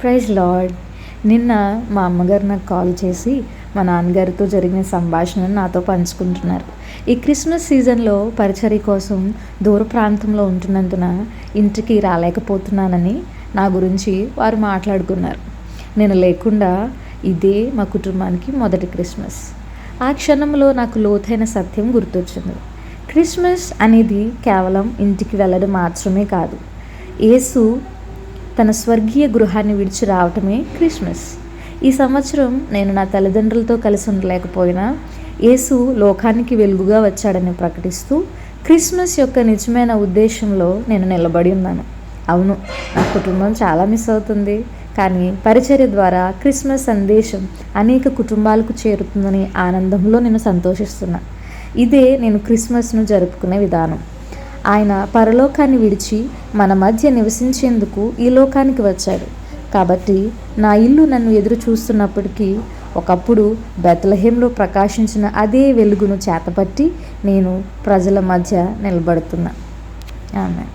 Praise lord. నిన్న మా అమ్మగారు నాకు కాల్ చేసి మా నాన్నగారితో జరిగిన సంభాషణను నాతో పంచుకుంటున్నారు. ఈ క్రిస్మస్ సీజన్లో పరిచర్య కోసం దూర ప్రాంతంలో ఉంటున్నందున ఇంటికి రాలేకపోతున్నానని నా గురించి వారు మాట్లాడుకున్నారు. నేను లేకుండా ఇదే మా కుటుంబానికి మొదటి క్రిస్మస్. ఆ క్షణంలో నాకు లోతైన సత్యం గుర్తొచ్చింది. క్రిస్మస్ అనేది కేవలం ఇంటికి వెళ్ళడం మాత్రమే కాదు. యేసు తన స్వర్గీయ గృహాన్ని విడిచి రావటమే క్రిస్మస్. ఈ సంవత్సరం నేను నా తల్లిదండ్రులతో కలిసి ఉండలేకపోయినా యేసు లోకానికి వెలుగుగా వచ్చాడని ప్రకటిస్తూ క్రిస్మస్ యొక్క నిజమైన ఉద్దేశంలో నేను నిలబడి ఉన్నాను. అవును, నా కుటుంబం చాలా మిస్ అవుతుంది, కానీ పరిచర్య ద్వారా క్రిస్మస్ సందేశం అనేక కుటుంబాలకు చేరుతుందని ఆనందంలో నేను సంతోషిస్తున్నాను. ఇదే నేను క్రిస్మస్ను జరుపుకునే విధానం. ఆయన పరలోకాన్ని విడిచి మన మధ్య నివసించేందుకు ఈ లోకానికి వచ్చాడు. కాబట్టి నా ఇల్లు నన్ను ఎదురు చూస్తున్నప్పటికీ ఒకప్పుడు బెత్లెహేంలో ప్రకాశించిన అదే వెలుగును చేతపట్టి నేను ప్రజల మధ్య నిలబడుతున్నా. ఆమెన్.